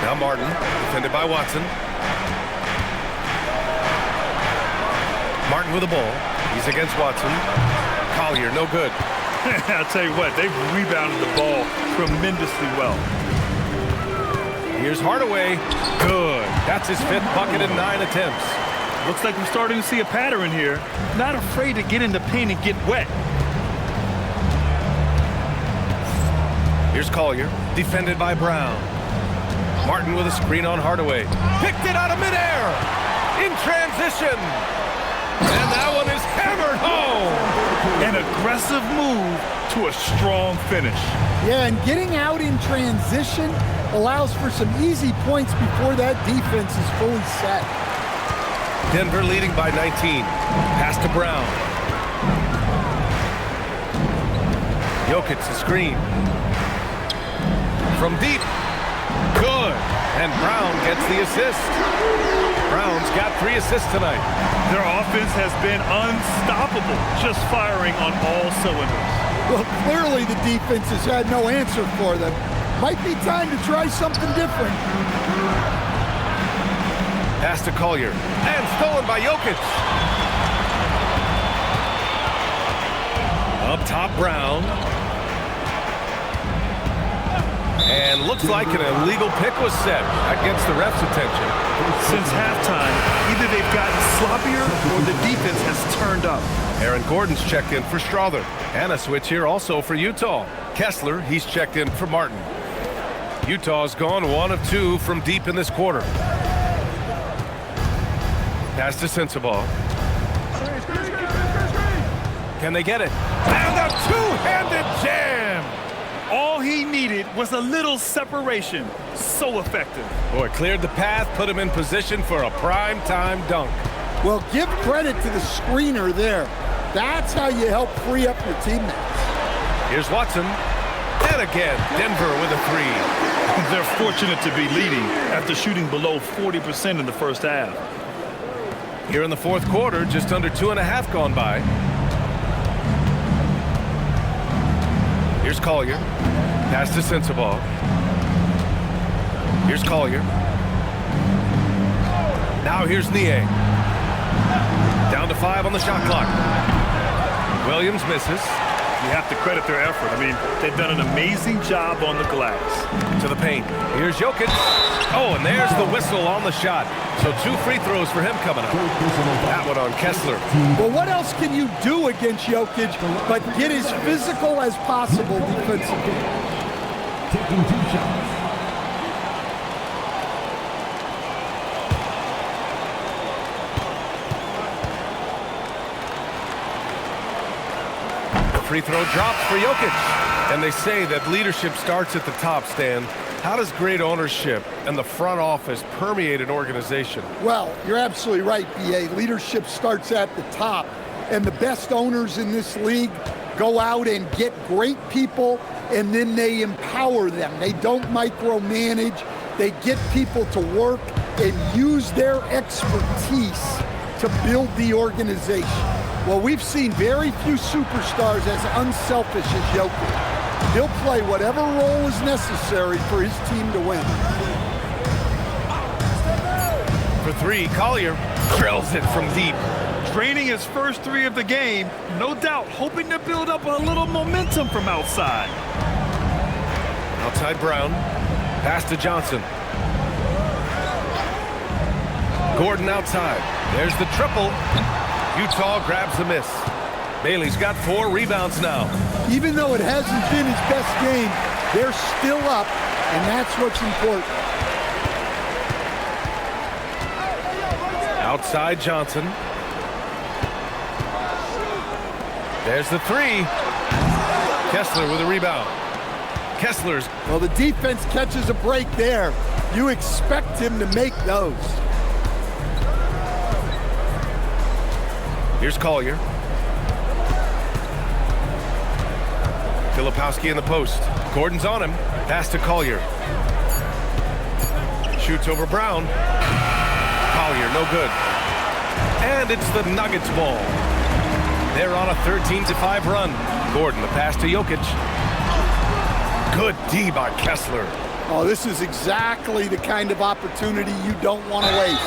Now Martin, defended by Watson. Martin with the ball. He's against Watson. Collier, no good. I'll tell you what, they've rebounded the ball tremendously well. Here's Hardaway. Good. That's his 5th bucket in 9 attempts. Looks like we're starting to see a pattern here. Not afraid to get in the paint and get wet. Here's Collier, defended by Brown. Martin with a screen on Hardaway. Picked it out of midair. In transition. And that one is hammered home. An aggressive move to a strong finish. Yeah, and getting out in transition allows for some easy points before that defense is fully set. Denver leading by 19. Pass to Brown. Jokic the screen. From deep. Good. And Brown gets the assist. Brown's got 3 assists tonight. Their offense has been unstoppable, just firing on all cylinders. Well, clearly the defense has had no answer for them. Might be time to try something different. Pass to Collier. And stolen by Jokic. Up top, Brown. And looks like an illegal pick was set. That gets the ref's attention. Since halftime, either they've gotten sloppier or the defense has turned up. Aaron Gordon's checked in for Strother. And a switch here also for Utah. Kessler, he's checked in for Martin. Utah's gone 1 of 2 from deep in this quarter. Pass to Sensabaugh. Can they get it? And a two-handed jam! All he needed was a little separation. So effective. Boy, cleared the path, put him in position for a prime-time dunk. Well, give credit to the screener there. That's how you help free up your teammates. Here's Watson. And again, Denver with a 3. They're fortunate to be leading after shooting below 40% in the first half. Here in the fourth quarter, just under 2.5 gone by. Here's Collier. Pass to Sensabaugh. Here's Collier. Now here's Nie. Down to 5 on the shot clock. Williams misses. You have to credit their effort. I mean, they've done an amazing job on the glass. To the paint. Here's Jokic. Oh, and there's the whistle on the shot. So 2 free throws for him coming up. That one on Kessler. Well, what else can you do against Jokic but get as physical as possible defensively? Taking 2 shots. Free throw drops for Jokic. And they say that leadership starts at the top, Stan. How does great ownership and the front office permeate an organization? Well, you're absolutely right, B.A. Leadership starts at the top. And the best owners in this league go out and get great people, and then they empower them. They don't micromanage. They get people to work and use their expertise to build the organization. Well, we've seen very few superstars as unselfish as Jokic. He'll play whatever role is necessary for his team to win. For 3, Collier drills it from deep. Draining his first 3 of the game, no doubt hoping to build up a little momentum from outside. Outside Brown. Pass to Johnson. Gordon outside. There's the triple. Utah grabs the miss. Bailey's got 4 rebounds now. Even though it hasn't been his best game, they're still up, and that's what's important. Outside Johnson. There's the 3. Kessler with a rebound. Kessler's. Well, the defense catches a break there. You expect him to make those. Here's Collier. Filipowski in the post. Gordon's on him. Pass to Collier. Shoots over Brown. Collier, no good. And it's the Nuggets ball. They're on a 13-5 run. Gordon, the pass to Jokic. Good D by Kessler. Oh, this is exactly the kind of opportunity you don't want to waste.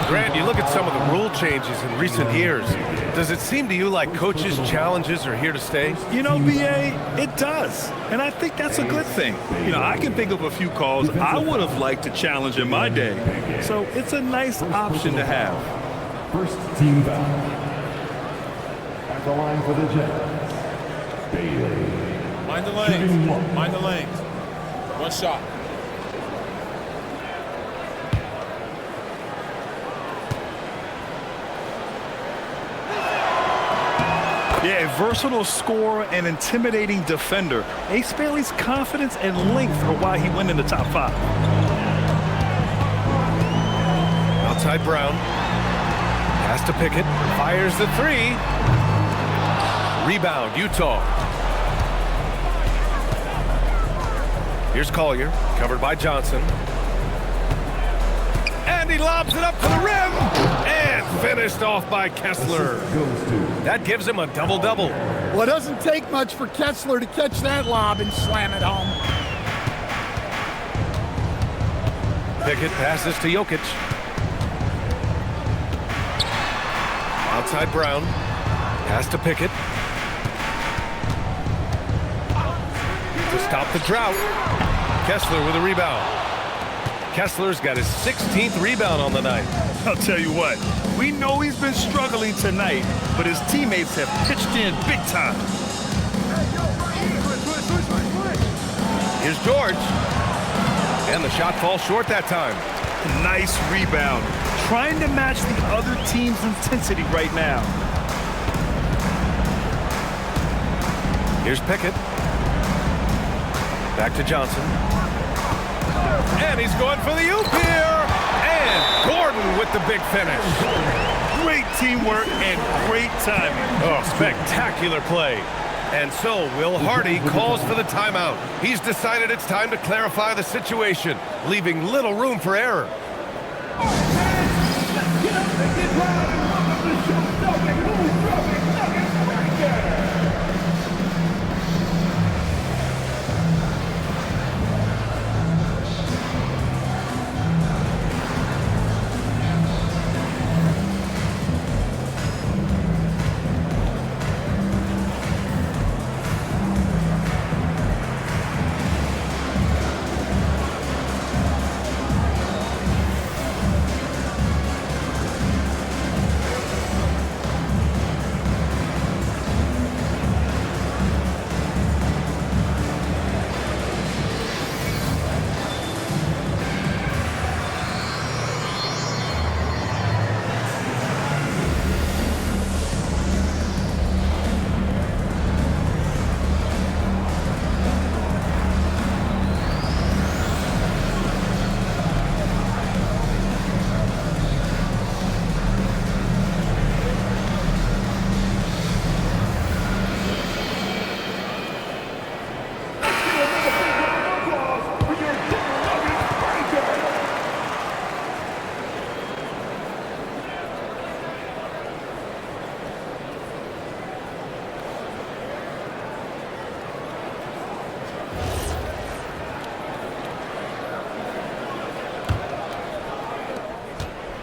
Grant, you look at some of the rule changes in recent years. Does it seem to you like coaches' challenges are here to stay? You know, B.A., it does. And I think that's a good thing. You know, I can think of a few calls I would have liked to challenge in my day. So it's a nice option to have. First team foul. At the line for the Jets, Bailey. Mind the lanes. Mind the lanes. 1 shot. Yeah, a versatile scorer and intimidating defender. Ace Bailey's confidence and length are why he went in the top 5. Outside Brown. Has to Pickett. Fires the three. Rebound, Utah. Here's Collier, covered by Johnson. And he lobs it up to the rim. And finished off by Kessler. That gives him a double-double. Well, it doesn't take much for Kessler to catch that lob and slam it home. Pickett passes to Jokic. Outside Brown. Pass to Pickett. To stop the drought. Kessler with a rebound. Kessler's got his 16th rebound on the night. I'll tell you what, we know he's been struggling tonight, but his teammates have pitched in big time. Here's George. And the shot falls short that time. Nice rebound. Trying to match the other team's intensity right now. Here's Pickett. Back to Johnson. And he's going for the oop here. And Gordon with the big finish. Great teamwork and great timing. Oh, spectacular play. And so Will Hardy calls for the timeout. He's decided it's time to clarify the situation, leaving little room for error.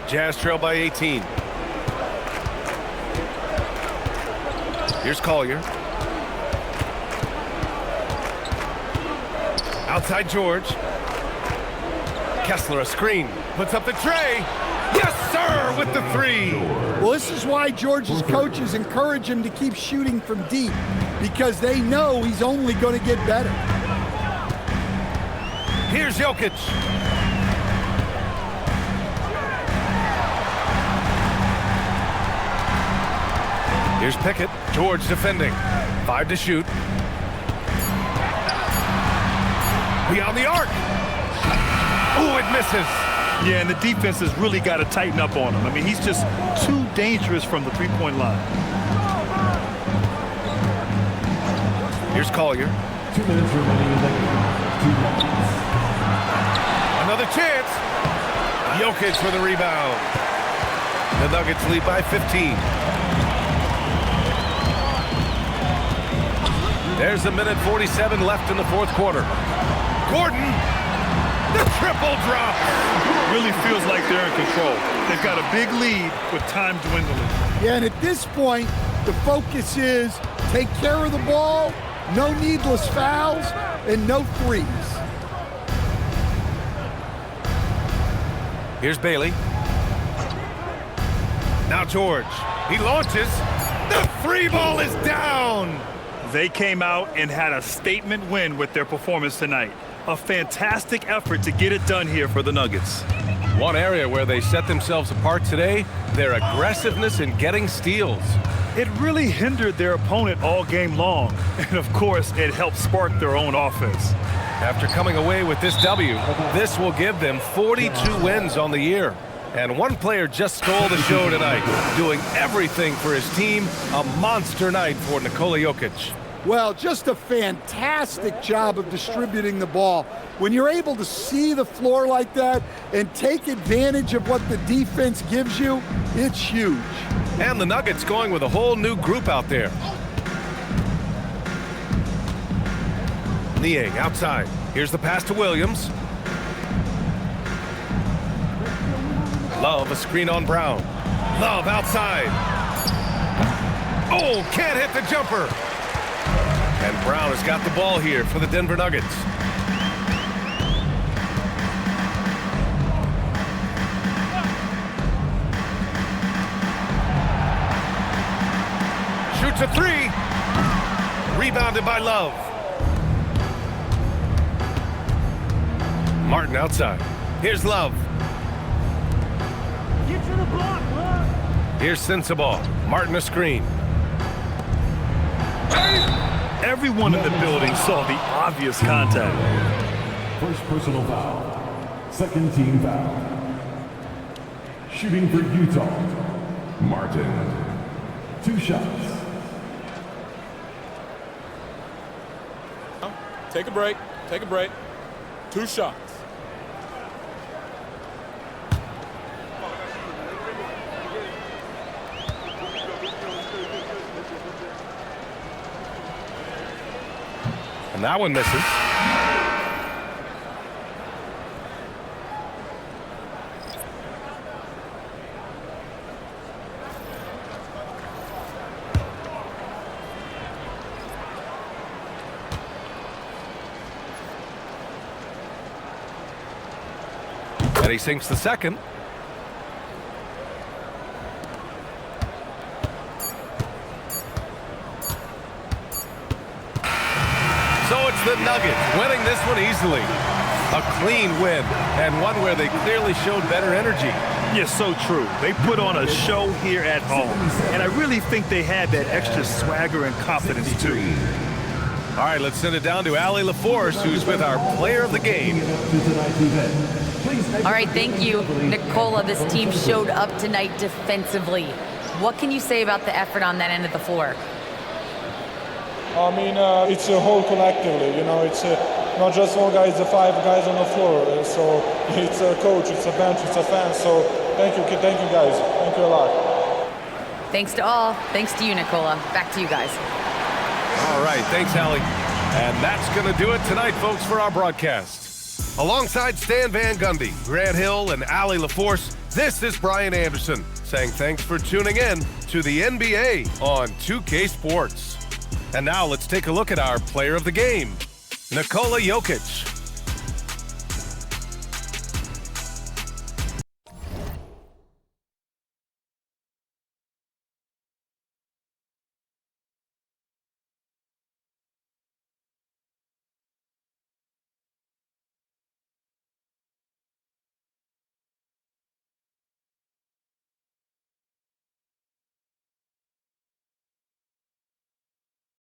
Jazz trail by 18. Here's Collier. Outside George. Kessler a screen. Puts up the tray. Yes, sir, with the three. Well, this is why George's coaches encourage him to keep shooting from deep, because they know he's only going to get better. Here's Jokic. Here's Pickett. George defending. 5 to shoot. Beyond the arc. Oh, it misses. Yeah, and the defense has really got to tighten up on him. I mean, he's just too dangerous from the three-point line. Here's Collier. 2 minutes remaining. Another chance. Jokic for the rebound. The Nuggets lead by 15. There's 1:47 left in the fourth quarter. Gordon, the triple drop. Really feels like they're in control. They've got a big lead with time dwindling. Yeah, and at this point, the focus is take care of the ball, no needless fouls, and no threes. Here's Bailey. Now George. He launches. The free ball is down. They came out and had a statement win with their performance tonight. A fantastic effort to get it done here for the Nuggets. One area where they set themselves apart today, their aggressiveness in getting steals. It really hindered their opponent all game long. And of course, it helped spark their own offense. After coming away with this W, this will give them 42 wins on the year. And one player just stole the show tonight, doing everything for his team. A monster night for Nikola Jokic. Well, just a fantastic job of distributing the ball. When you're able to see the floor like that and take advantage of what the defense gives you, it's huge. And the Nuggets going with a whole new group out there. Niang outside. Here's the pass to Williams. Love a screen on Brown. Love outside. Oh, can't hit the jumper. And Brown has got the ball here for the Denver Nuggets. Shoots a three. Rebounded by Love. Martin outside. Here's Love. Get to the block, Love. Here's Sensabaugh. Martin a screen. Everyone in the building saw the obvious contact. First personal foul. Second team foul. Shooting for Utah, Martin. 2 shots. Take a break. Take a break. 2 shots. And that one misses. And he sinks the second. So it's the Nuggets winning this one easily. A clean win, and one where they clearly showed better energy. Yeah, so true. They put on a show here at home, and I really think they had that extra swagger and confidence too. All right, let's send it down to Allie LaForce, who's with our player of the game. All right, thank you, Nikola. This team showed up tonight defensively. What can you say about the effort on that end of the floor? I mean, it's a whole collectively, you know, it's not just one guy, it's the 5 guys on the floor. So it's a coach, it's a bench, it's a fan. So thank you guys. Thank you a lot. Thanks to all. Thanks to you, Nikola. Back to you guys. All right, thanks, Allie. And that's going to do it tonight, folks, for our broadcast. Alongside Stan Van Gundy, Grant Hill, and Allie LaForce, this is Brian Anderson saying thanks for tuning in to the NBA on 2K Sports. And now let's take a look at our player of the game, Nikola Jokic.